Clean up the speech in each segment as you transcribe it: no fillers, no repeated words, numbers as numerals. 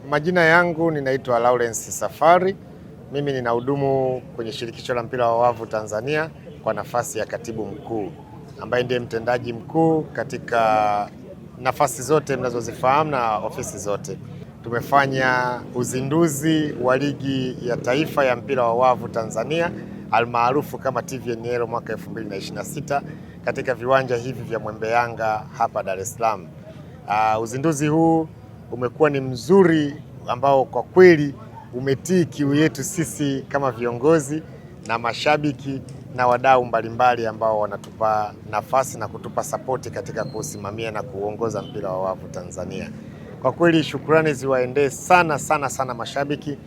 Majina yangu ninaitwa Lawrence Safari. Mimi ninahudumu kwenye shirikisho la mpira wa wavu Tanzania kwa nafasi ya katibu mkuu, ambaye ndiye mtendaji mkuu katika nafasi zote mnazozifahamu na ofisi zote. Tumefanya uzinduzi wa ligi ya taifa ya mpira wa wavu Tanzania almaarufu kama TVNL mwaka 2026 katika viwanja hivi vya Mwembe Yanga hapa Dar es Salaam. Uzinduzi huu umekuwa ni mzuri ambao kwa kweli umetii kiu yetu sisi kama viongozi na mashabiki na wadau mbalimbali ambao wanatupa nafasi na kutupa sapoti katika kusimamia na kuongoza mpira wa wavu Tanzania. Kwa kweli shukrani ziwaendee sana mashabiki,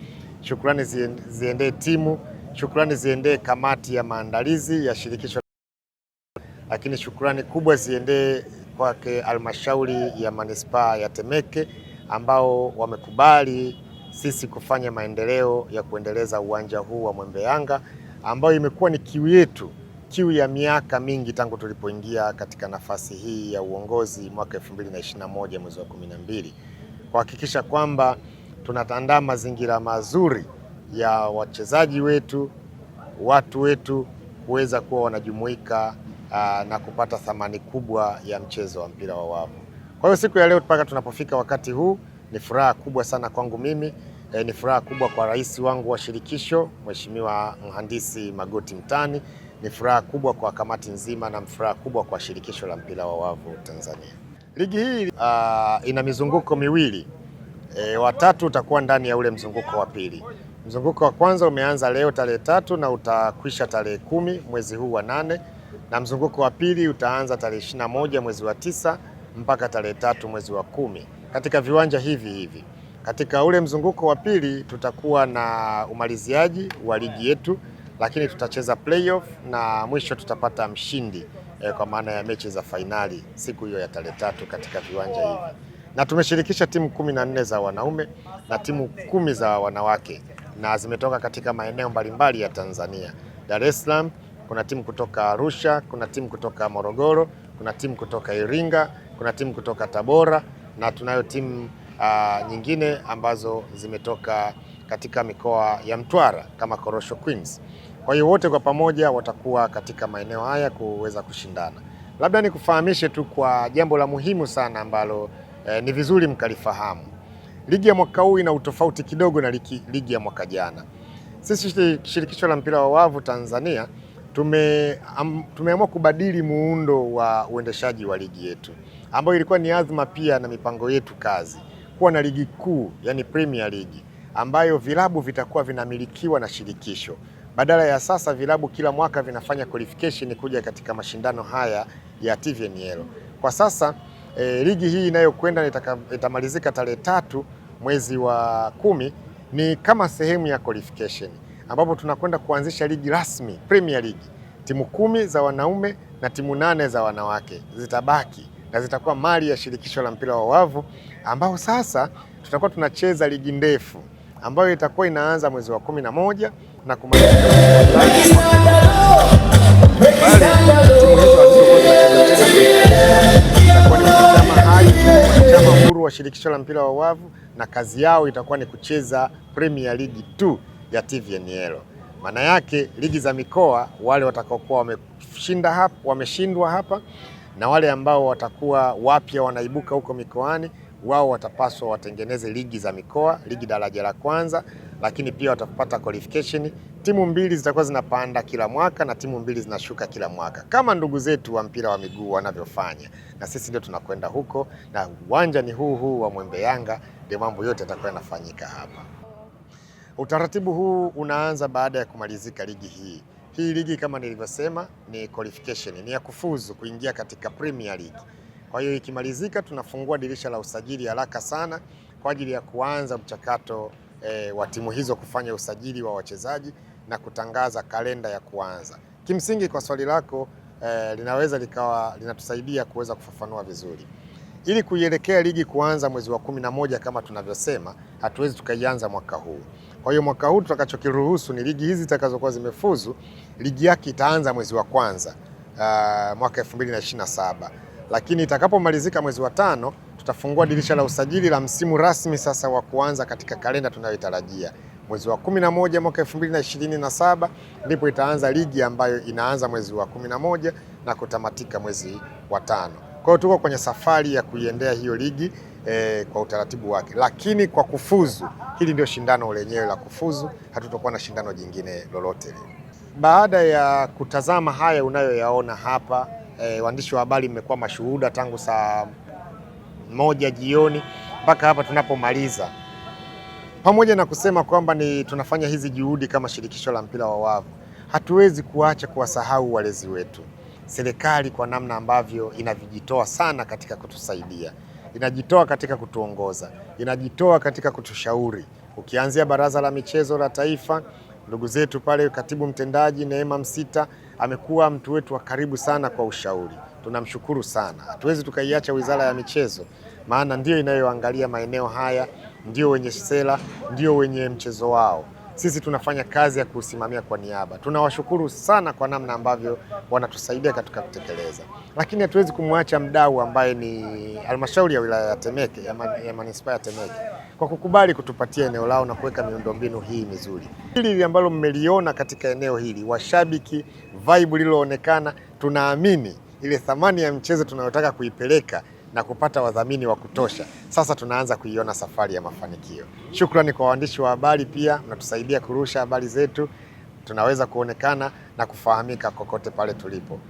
shukrani ziendee timu, shukrani ziendee kamati ya maandalizi ya shirikisho, lakini shukrani kubwa ziendee kwake halmashauri ya manispaa ya Temeke ambao wamekubali sisi kufanya maendeleo ya kuendeleza uwanja huu wa Mwembe Yanga ambao imekuwa ni kiu yetu, kiu ya miaka mingi tangu tulipoingia katika nafasi hii ya uongozi mwaka 2021 mwezi wa 12, kuhakikisha kwamba tunaandaa mazingira mazuri ya wachezaji wetu, watu wetu kuweza kuwa wanajumuika na kupata thamani kubwa ya mchezo wa mpira wa wavu. Kwa hiyo siku ya leo mpaka tunapofika wakati huu ni furaha kubwa sana kwangu mimi, ni furaha kubwa kwa rais wangu wa shirikisho Mheshimiwa Mhandisi Magoti Mtani, ni furaha kubwa kwa kamati nzima na furaha kubwa kwa shirikisho la mpira wa wavu Tanzania. Ligi hii ina mizunguko miwili, watatu utakuwa ndani ya ule mzunguko wa pili. Mzunguko wa kwanza umeanza leo tarehe 3 na utakwisha tarehe 10 mwezi huu wa 8, na mzunguko wa pili utaanza tarehe 21 mwezi wa 9 mpaka tarehe 3 mwezi wa 10 katika viwanja hivi. Katika ule mzunguko wa pili tutakuwa na umaliziaji wa ligi yetu, lakini tutacheza playoff na mwisho tutapata mshindi kwa maana ya mechi za fainali siku hiyo ya tarehe 3 katika viwanja hivi. Na tumeshirikisha timu 14 za wanaume na timu 10 za wanawake na zimetoka katika maeneo mbalimbali ya Tanzania. Dar es Salaam kuna timu kutoka Arusha, kuna timu kutoka Morogoro, kuna timu kutoka Iringa, kuna timu kutoka Tabora na tunayo timu nyingine ambazo zimetoka katika mikoa ya Mtwara kama Korosho Queens. Kwa hiyo wote kwa pamoja watakuwa katika maeneo haya kuweza kushindana. Labda nikufahamishe tu kwa jambo la muhimu sana ambalo ni vizuri mkalifahamu. Ligi ya mwaka huu ina utofauti kidogo na ligi ya mwaka jana. Sisi shirikisho la mpira wa wavu Tanzania tumeamua kubadili muundo wa uendeshaji wa ligi yetu, ambayo ilikuwa ni azma pia na mipango yetu kazi kuwa na ligi kuu, yani Premier League, ambayo vilabu vitakuwa vinamilikiwa na shirikisho. Badala ya sasa vilabu kila mwaka vinafanya qualification kuja katika mashindano haya ya TVNL. Kwa sasa ligi hii inayokwenda itamalizika tarehe 3 mwezi wa 10 ni kama sehemu ya qualification, ambapo tunakwenda kuanzisha ligi rasmi Premier League. Timu 10 za wanaume na timu 8 za wanawake zitabaki na zitakuwa mali ya shirikisho la mpira wa wavu, ambao sasa tutakuwa tunacheza ligi ndefu ambayo itakuwa inaanza mwezi wa 11 na kumalizika wanachama huru wa shirikisho la mpira wa wavu, na kazi yao itakuwa ni kucheza Premier League 2 ya TVNL. Maana yake ligi za mikoa, wale watakaokuwa wameshindwa hapa na wale ambao watakuwa wapya wanaibuka huko mikoani, wao watapaswa watengeneze ligi za mikoa, ligi daraja la kwanza, lakini pia watapata qualification. Timu 2 zitakuwa zinapanda kila mwaka na timu 2 zinashuka kila mwaka kama ndugu zetu wa mpira wa miguu wanavyofanya, na sisi ndio tunakwenda huko, na uwanja ni huu wa Mwembe Yanga, ndio mambo yote yatakuwa yanafanyika hapa. Utaratibu huu unaanza baada ya kumalizika ligi hii. Hii ligi kama nilivyosema ni qualification, ni ya kufuzu kuingia katika Premier League. Kwa hiyo ikimalizika tunafungua dirisha la usajili haraka sana kwa ajili ya kuanza mchakato wa timu hizo kufanya usajili wa wachezaji na kutangaza kalenda ya kuanza. Kimsingi kwa swali lako linaweza likawa linatusaidia kuweza kufafanua vizuri. Ili kuielekea ligi kuanza mwezi wa 11 kama tunavyosema, hatuwezi tukaianza mwaka huu. Kwa hiyo mwaka huu tutakachokiruhusu ni ligi hizi zitakazokuwa zimefuzu, ligi yake itaanza mwezi wa kwanza mwaka 2027. Lakini itakapomalizika mwezi wa 5 tutafungua dirisha la usajili la msimu rasmi sasa wa kuanza katika kalenda tunayoitarajia. Mwezi wa 11 mwaka 2027 ndipo itaanza ligi ambayo inaanza mwezi wa 11 na kutamatika mwezi wa 5. Kwa hiyo tuko kwenye safari ya kuiendea hiyo ligi kwa utaratibu wake, lakini kwa kufuzu, hili ndio shindano lenyewe la kufuzu, hatutakuwa na shindano jingine lolote lile. Baada ya kutazama haya unayoyaona hapa, waandishi wa habari mmekuwa mashuhuda tangu saa 1 jioni mpaka hapa tunapomaliza. Pamoja na kusema kwamba tunafanya hizi juhudi kama shirikisho la mpira wa wavu, hatuwezi kuacha kuwasahau walezi wetu. Serikali kwa namna ambavyo inavijitoa sana katika kutusaidia, inajitoa katika kutuongoza, inajitoa katika kutushauri. Ukianzia Baraza la Michezo la Taifa, ndugu zetu pale, katibu mtendaji Neema Msita amekuwa mtu wetu wa karibu sana kwa ushauri. Tunamshukuru sana. Hatuwezi tukaiacha Wizara ya Michezo, maana ndio inayoangalia maeneo haya, ndio wenye sera, ndio wenye mchezo wao. Sisi tunafanya kazi ya kusimamia kwa niaba. Tunawashukuru sana kwa namna ambavyo wanatusaidia katika kutekeleza. Lakini hatuwezi kumwacha mdau ambaye ni halmashauri ya wilaya ya Temeke, ya manispaa ya Temeke, kwa kukubali kutupatia eneo lao na kuweka miundombinu hii mizuri. Hili ambalo mmeliona katika eneo hili, washabiki, vibe liloonekana, tunaamini ile thamani ya mchezo tunayotaka kuipeleka na kupata wadhamini wa kutosha, sasa tunaanza kuiona safari ya mafanikio. Shukrani kwa waandishi wa habari, pia mnatusaidia kurusha habari zetu, tunaweza kuonekana na kufahamika kokote pale tulipo.